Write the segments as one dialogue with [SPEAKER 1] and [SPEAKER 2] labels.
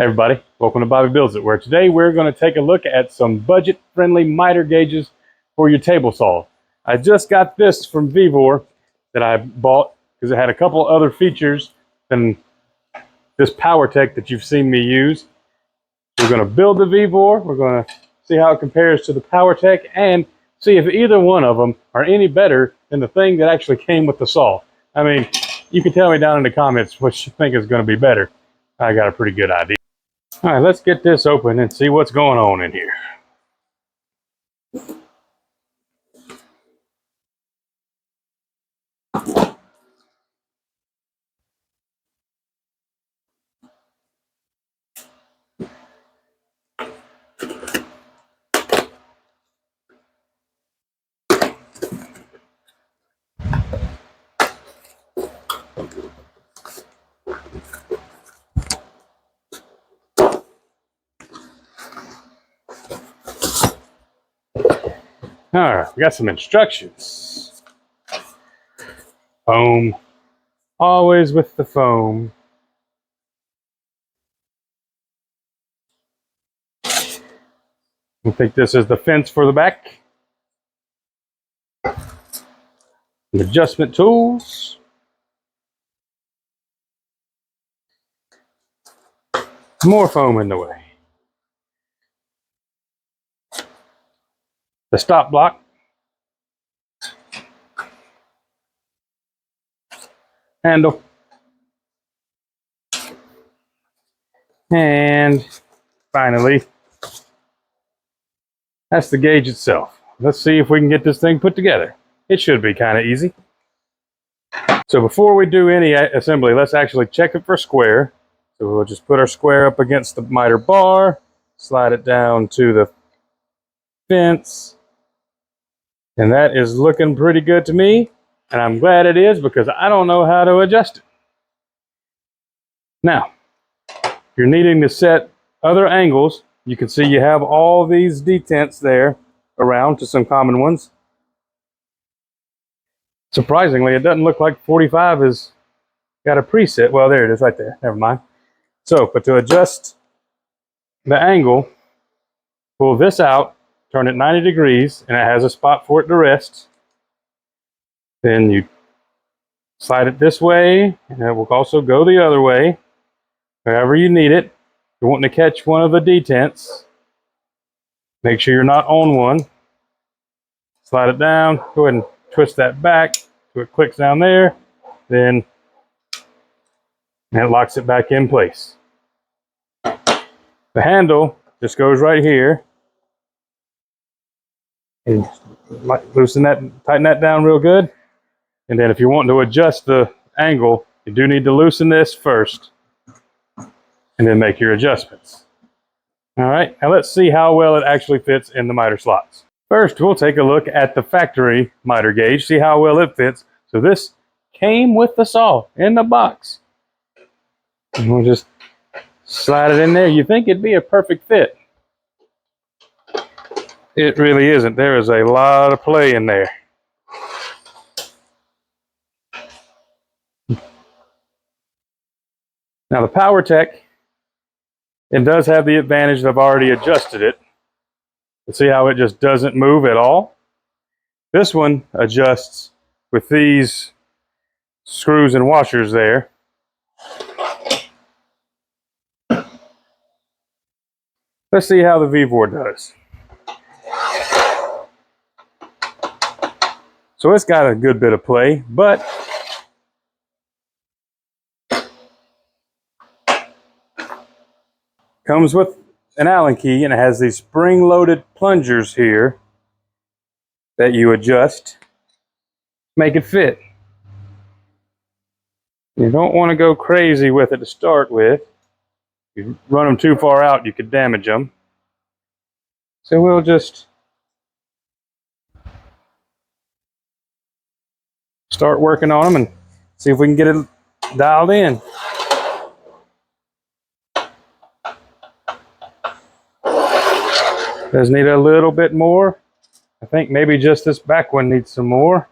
[SPEAKER 1] Hey everybody, welcome to Bobby Builds It, where today we're going to take a look at some budget-friendly miter gauges for your table saw. I just got this from Vevor that I bought because it had a couple other features than this Powertec that you've seen me use. We're going to build the Vevor, we're going to see how it compares to the Powertec, and see if either one of them are any better than the thing that actually came with the saw. I mean, you can tell me down in the comments what you think is going to be better. I got a pretty good idea. All right, let's get this open and see what's going on in here. All right, we got some instructions. Foam, always with the foam. I think this is the fence for the back. Adjustment tools. More foam in the way. The stop block. Handle. And finally, that's the gauge itself. Let's see if we can get this thing put together. It should be kind of easy. So before we do any assembly, let's actually check it for square. So we'll just put our square up against the miter bar, slide it down to the fence, and that is looking pretty good to me, and I'm glad it is because I don't know how to adjust it. Now, if you're needing to set other angles, you can see you have all these detents there around to some common ones. Surprisingly, it doesn't look like 45 has got a preset. Well, there it is right there. Never mind. So, but to adjust the angle, pull this out, turn it 90 degrees, and it has a spot for it to rest. Then you slide it this way, and it will also go the other way, wherever you need it. If you're wanting to catch one of the detents, make sure you're not on one. Slide it down, go ahead and twist that back so it clicks down there, then it locks it back in place. The handle just goes right here. And loosen that, tighten that down real good. And then if you're wanting to adjust the angle, you do need to loosen this first and then make your adjustments. All right, now let's see how well it actually fits in the miter slots. First, we'll take a look at the factory miter gauge, see how well it fits. So this came with the saw in the box. And we'll just slide it in there. You think it'd be a perfect fit. It really isn't. There is a lot of play in there. Now the Powertec, it does have the advantage that I've already adjusted it. See how it just doesn't move at all? This one adjusts with these screws and washers there. Let's see how the Vevor does. So it's got a good bit of play, but comes with an Allen key, and it has these spring-loaded plungers here that you adjust, make it fit. You don't want to go crazy with it to start with. If you run them too far out, you could damage them. So we'll just start working on them and see if we can get it dialed in. Does need a little bit more. I think maybe just this back one needs some more.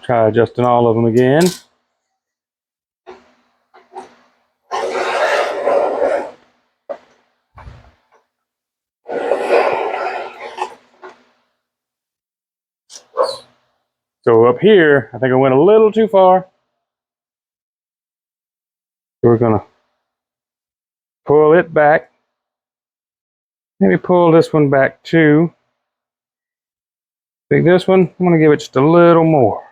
[SPEAKER 1] Try adjusting all of them again. So up here, I think I went a little too far. So we're gonna pull it back. Maybe pull this one back too. I think this one, I'm gonna give it just a little more.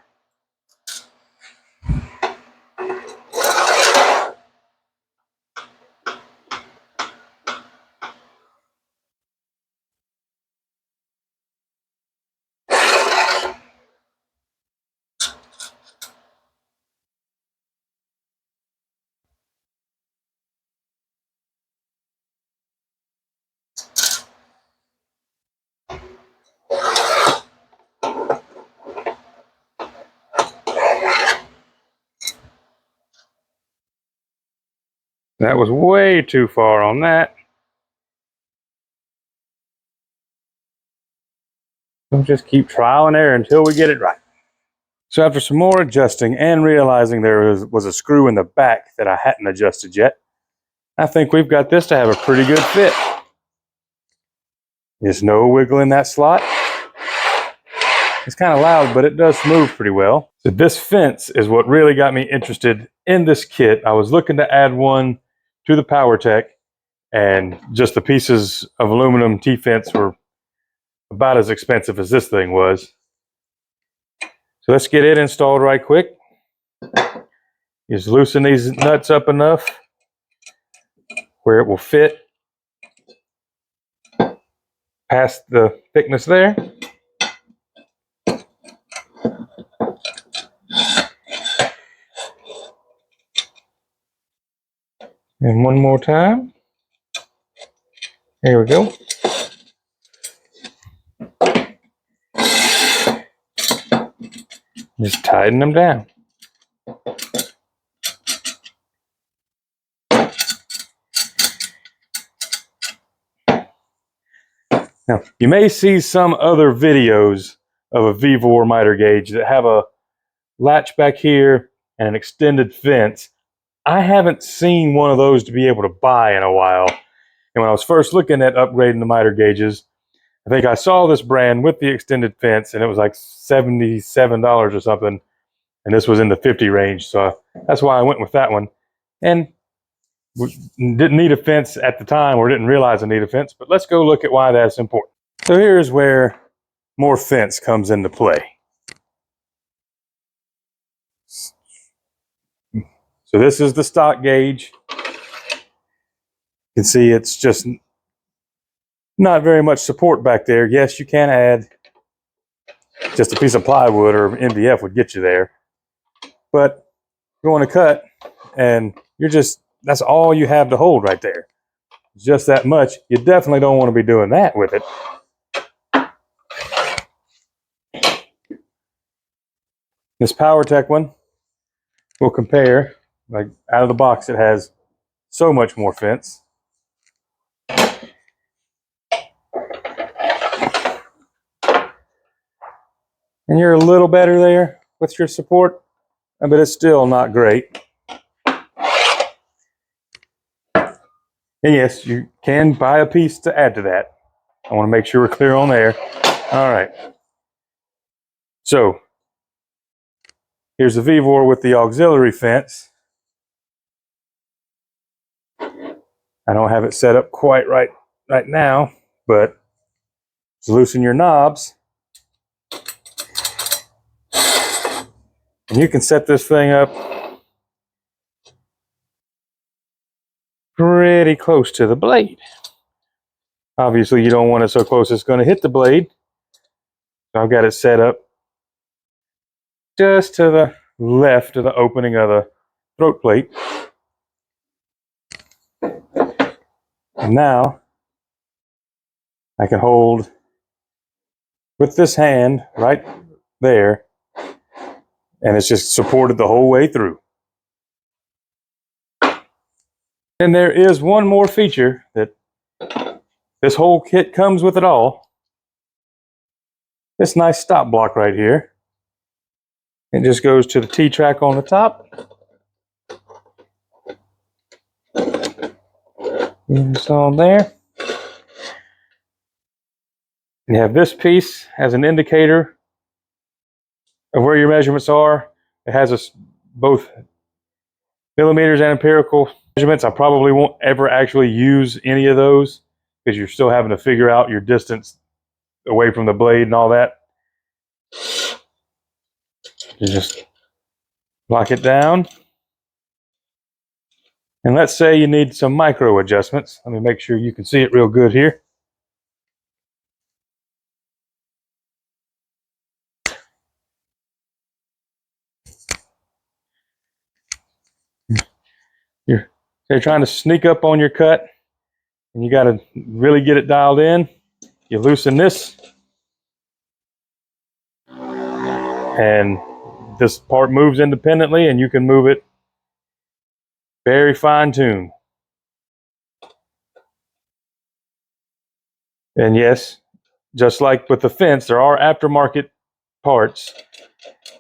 [SPEAKER 1] That was way too far on that. We'll just keep trial and error until we get it right. So after some more adjusting and realizing there was a screw in the back that I hadn't adjusted yet, I think we've got this to have a pretty good fit. There's no wiggle in that slot. It's kind of loud, but it does move pretty well. So this fence is what really got me interested in this kit. I was looking to add one to the Powertec, and just the pieces of aluminum T-fence were about as expensive as this thing was. So let's get it installed right quick. Just loosen these nuts up enough where it will fit past the thickness there. And one more time. There we go. Just tighten them down. Now, you may see some other videos of a Vevor miter gauge that have a latch back here and an extended fence. I haven't seen one of those to be able to buy in a while. And when I was first looking at upgrading the miter gauges, I think I saw this brand with the extended fence, and it was like $77 or something. And this was in the 50 range. So that's why I went with that one. And we didn't need a fence at the time, or didn't realize I need a fence, but let's go look at why that's important. So here's where more fence comes into play. So this is the stock gauge. You can see it's just not very much support back there. Yes, you can add just a piece of plywood, or MDF would get you there. But you want to cut, and that's all you have to hold right there. Just that much. You definitely don't want to be doing that with it. This Powertec one will compare, like out of the box, it has so much more fence. And you're a little better there with your support, but it's still not great. And yes, you can buy a piece to add to that. I want to make sure we're clear on there. All right. So here's the Vevor with the auxiliary fence. I don't have it set up quite right now, but just loosen your knobs. And you can set this thing up pretty close to the blade. Obviously, you don't want it so close it's going to hit the blade. So I've got it set up just to the left of the opening of the throat plate. And now I can hold with this hand right there, and it's just supported the whole way through. And there is one more feature that this whole kit comes with it all. This nice stop block right here. It just goes to the T-track on the top. It's on there. You have this piece as an indicator of where your measurements are. It has both millimeters and empirical measurements. I probably won't ever actually use any of those because you're still having to figure out your distance away from the blade and all that. You just lock it down. And let's say you need some micro adjustments. Let me make sure you can see it real good here. You're trying to sneak up on your cut, and you got to really get it dialed in. You loosen this, and this part moves independently, and you can move it very fine-tuned. And yes, just like with the fence, there are aftermarket parts,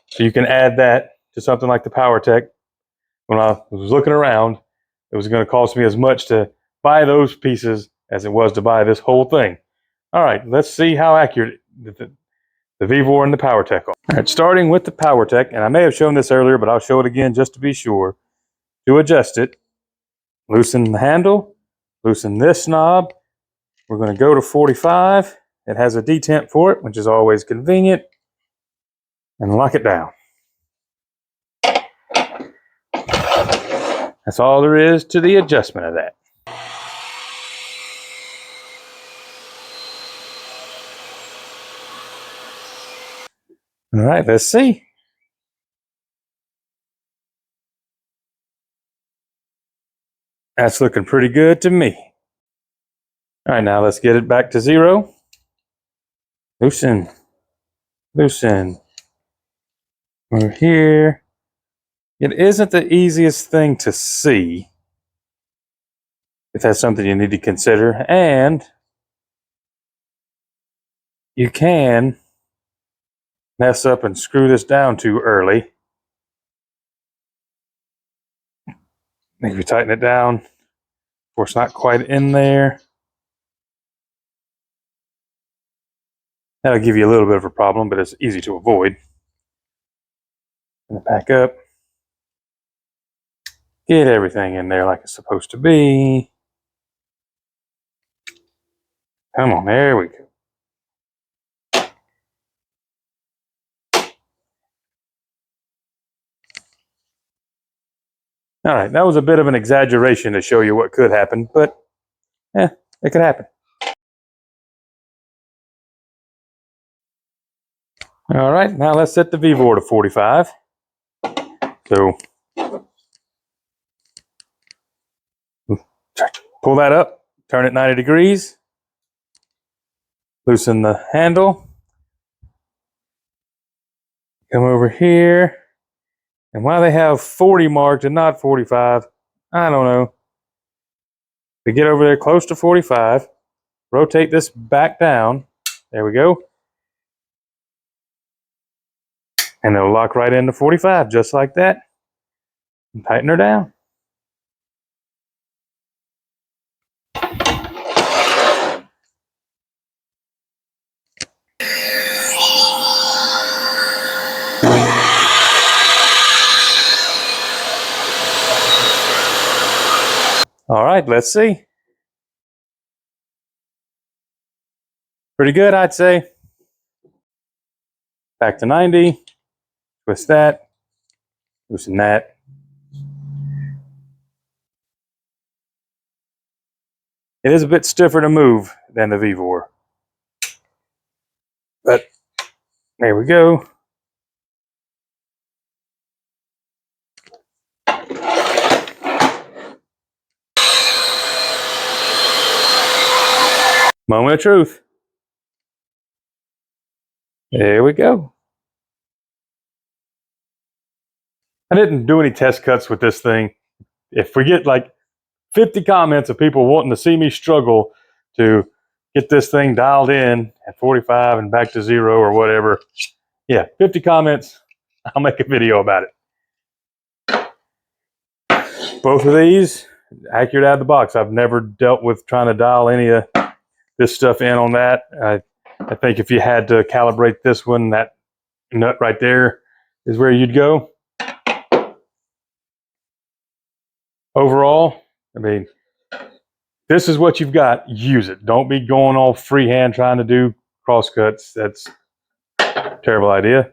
[SPEAKER 1] so you can add that to something like the Powertec. When I was looking around, it was going to cost me as much to buy those pieces as it was to buy this whole thing. All right, let's see how accurate the Vevor and the Powertec are. All right, starting with the Powertec, and I may have shown this earlier, but I'll show it again just to be sure. To adjust it, loosen the handle, loosen this knob. We're going to go to 45. It has a detent for it, which is always convenient, and lock it down. That's all there is to the adjustment of that. All right, let's see. That's looking pretty good to me. All right, now let's get it back to 0. Loosen. Loosen. Over here. It isn't the easiest thing to see, if that's something you need to consider, and you can mess up and screw this down too early. If you tighten it down, of course, not quite in there. That'll give you a little bit of a problem, but it's easy to avoid. Gonna back up. Get everything in there like it's supposed to be. Come on, there we go. All right, that was a bit of an exaggeration to show you what could happen, but it could happen. All right, now let's set the Vevor to 45. So pull that up, turn it 90 degrees, loosen the handle, come over here, and why they have 40 marked and not 45, I don't know. To get over there close to 45, rotate this back down, there we go, and it'll lock right into 45 just like that, and tighten her down. All right, let's see. Pretty good, I'd say. Back to 90, twist that, loosen that. It is a bit stiffer to move than the Vevor, but there we go. Moment of truth. There we go. I didn't do any test cuts with this thing. If we get like 50 comments of people wanting to see me struggle to get this thing dialed in at 45 and back to 0 or whatever, yeah, 50 comments, I'll make a video about it. Both of these, accurate out of the box. I've never dealt with trying to dial any of this stuff in on that. I think if you had to calibrate this one, that nut right there is where you'd go. Overall, I mean, this is what you've got. Use it. Don't be going all freehand trying to do crosscuts. That's a terrible idea.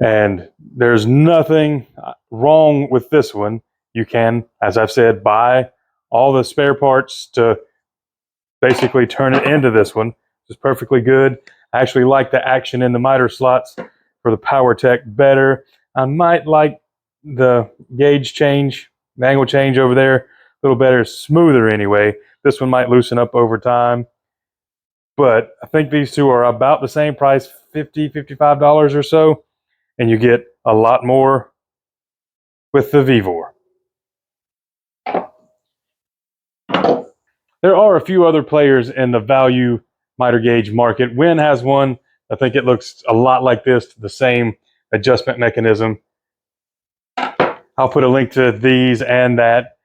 [SPEAKER 1] And there's nothing wrong with this one. You can, as I've said, buy all the spare parts to basically turn it into this one. It's perfectly good. I actually like the action in the miter slots for the Powertec better. I might like the gauge change, the angle change over there a little better, smoother anyway. This one might loosen up over time. But I think these two are about the same price, $50, $55 or so. And you get a lot more with the Vevor. There are a few other players in the value miter gauge market. Win has one. I think it looks a lot like this, the same adjustment mechanism. I'll put a link to these and that.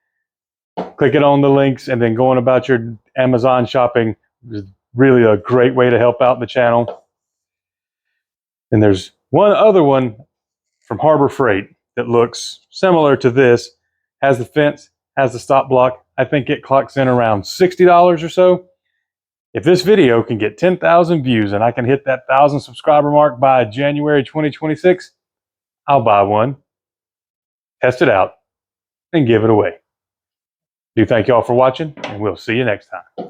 [SPEAKER 1] Click it on the links and then going about your Amazon shopping is really a great way to help out the channel. And there's one other one from Harbor Freight that looks similar to this, has the fence, has the stop block. I think it clocks in around $60 or so. If this video can get 10,000 views and I can hit that 1,000 subscriber mark by January 2026, I'll buy one, test it out, and give it away. Do thank y'all for watching, and we'll see you next time.